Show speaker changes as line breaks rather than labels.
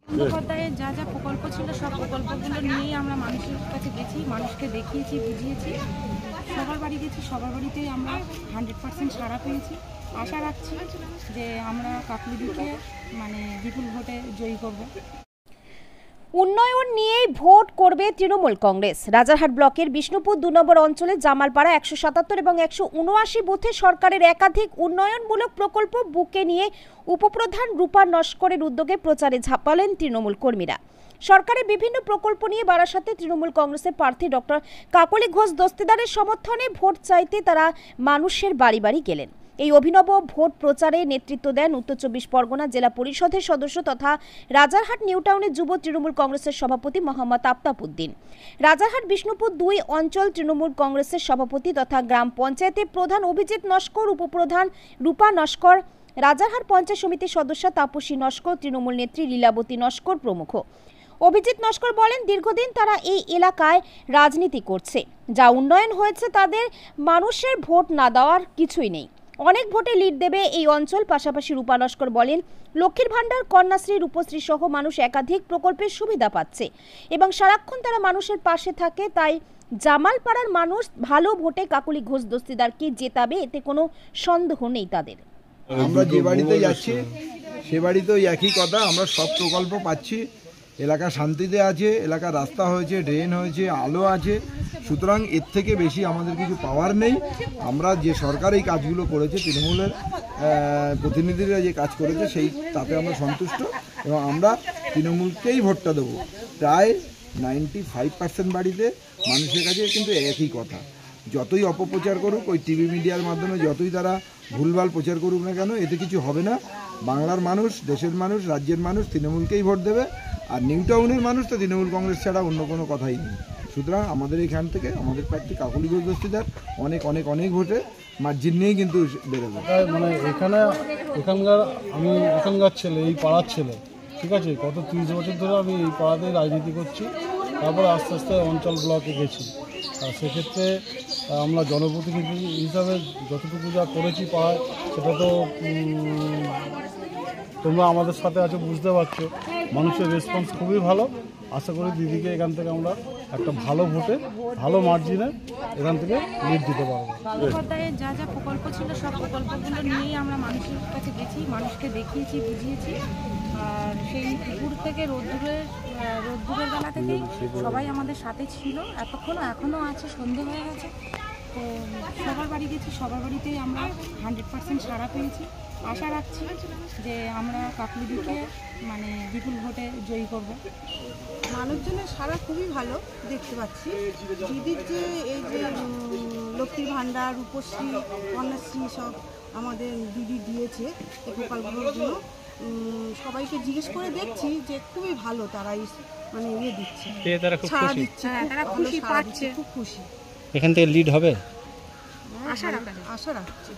বন্দ্যোপাধ্যায়ের যা যা প্রকল্প ছিল সব প্রকল্পগুলো নিয়েই আমরা মানুষের কাছে গেছি, মানুষকে দেখিয়েছি, বুঝিয়েছি। সবার বাড়ি গেছি, সবার বাড়িতেই আমরা 100% সাড়া পেয়েছি। আশা রাখছি যে আমরা কাকলিদিকে বিপুল ভোটে জয়ী করব।
উন্নয়ন নিয়েই ভোট করবে তৃণমূল কংগ্রেস। রাজারহাট ব্লকের বিষ্ণুপুর 2 নম্বর অঞ্চলে জামালপাড়া 177 এবং 179 বুথে সরকারের একাধিক উন্নয়নমূলক প্রকল্প বুকে নিয়ে উপপ্রধান রূপা নস্করের উদ্যোগে প্রচারে ঝাঁপালেন তৃণমূল কর্মীরা। সরকারের বিভিন্ন প্রকল্প নিয়ে বারাসাতে তৃণমূল কংগ্রেসের প্রার্থী ডক্টর কাকলি ঘোষ দস্তিদারের সমর্থনে ভোট চাইতে তারা মানুষের বাড়ি বাড়ি গেলেন। এই অভিনব ভোট প্রচারে নেতৃত্ব দেন উত্তর 24 পরগনা জেলা পরিষদের সদস্য তথা রাজারহাট নিউ টাউনের যুব তৃণমূল কংগ্রেসের সভাপতি মোহাম্মদ আফতাব উদ্দিন, রাজারহাট বিষ্ণুপুর 2 অঞ্চল তৃণমূল কংগ্রেসের সভাপতি তথা গ্রাম পঞ্চায়েতের প্রধান অভিজিৎ নস্কর, উপপ্রধান রূপা নস্কর, রাজারহাট পঞ্চায়েত সমিতির সদস্য তাপসী নস্কর, তৃণমূল নেত্রী লীলাবতী নস্কর প্রমুখ। অভিজিৎ নস্কর বলেন, দীর্ঘদিন তারা এই এলাকায় রাজনীতি করছে, যা উন্নয়ন হয়েছে তাদের মানুষের ভোট না দেওয়ার কিছুই নেই, অনেক ভোটে লিড দেবে এই অঞ্চল। পাশাপাশি রূপা নস্কর বলেন, লক্ষ্মীর ভাণ্ডার, কন্যাশ্রী, রূপশ্রী সহ মানুষ একাধিক প্রকল্পের সুবিধা পাচ্ছে এবং সারাক্ষণ তারা মানুষের পাশে থাকে। তাই জামালপাড়ার মানুষ ভালো ভোটে কাকলি ঘোষ দস্তিদারকে জেতাবে, এতে কোনো সন্দেহ নেই তাদের।
আমরা যে বাড়িতে যাচ্ছি সে বাড়িতেও একই কথা, আমরা সব প্রকল্প পাচ্ছি, এলাকা শান্তিতে আছে, এলাকা রাস্তা হয়েছে, ড্রেন হয়েছে, আলো আছে। সুতরাং এর থেকে বেশি আমাদের কিছু পাওয়ার নেই। আমরা যে সরকার এই কাজগুলো করেছে, তৃণমূলের প্রতিনিধিরা যে কাজ করেছে তাতে আমরা সন্তুষ্ট এবং আমরা তৃণমূলকেই ভোটটা দেবো। প্রায় 95% বাড়িতে মানুষের কাছে কিন্তু একই কথা, যতই অপপ্রচার করুক, ওই টিভি মিডিয়ার মাধ্যমে যতই তারা ভুলভাল প্রচার করুক না কেন, এতে কিছু হবে না। বাংলার মানুষ, দেশের মানুষ, রাজ্যের মানুষ তৃণমূলকেই ভোট দেবে। আর নিউ টাউনের মানুষ তো তৃণমূল কংগ্রেস ছাড়া অন্য কোনো কথাই নেই। সুতরাং আমাদের এখান থেকে আমাদের প্রার্থী কাকলি ঘোষ দস্তিদার অনেক ভোটে মার্জিন নিয়েই কিন্তু বেরোবে।
আমি এখানকার ছেলে, এই পাড়ার ছেলে, ঠিক আছে। গত 30 বছর ধরে আমি এই পাড়াতেই রাজনীতি করছি। তারপরে আস্তে আস্তে অঞ্চল ব্লকে গেছি। আর সেক্ষেত্রে আমরা জনপ্রতিনিধি হিসাবে যতটুকু যা করেছি পাড়ায়, সেটা তো তোমরা আমাদের সাথে আছো, বুঝতে পারছো। মানুষের রেসপন্স খুবই ভালো। আশা করি দিদিকে এখান থেকে আমরা একটা ভালো ভোটে, ভালো মার্জিনে এখান থেকে লিড দিতে পারবো।
বন্দ্যোপাধ্যায়ের যা যা প্রকল্প ছিল সব প্রকল্পগুলো নিয়েই আমরা মানুষের কাছে গেছি, মানুষকে দেখিয়েছি, বুঝিয়েছি। আর সেই পুকুর থেকে রোদ্দুরের বেলা থেকেই সবাই আমাদের সাথে ছিল, এখনও আছে, সন্ধে হয়ে গেছে। তো সবার বাড়ি গেছি, সবার বাড়িতেই আমরা 100% সাড়া পেয়েছি। আশা রাখছি যে আমরা কাকলিদিকে বিপুল ভোটে জয়ী করব।
মানুষজনের সাড়া খুবই ভালো দেখতে পাচ্ছি। দিদির যে এই যে লক্ষ্মীর ভাণ্ডার, রূপশ্রী, কন্যাশ্রী সব আমাদের দিদি দিয়েছে এই প্রকল্পগুলো, সবাইকে জিজ্ঞেস করে দেখছি যে খুবই ভালো তারা দিচ্ছে, ছাড়া দিচ্ছে, তারা খুশি পাচ্ছে, খুব খুশি।
এখান থেকে লিড হবে
আশা রাখছি।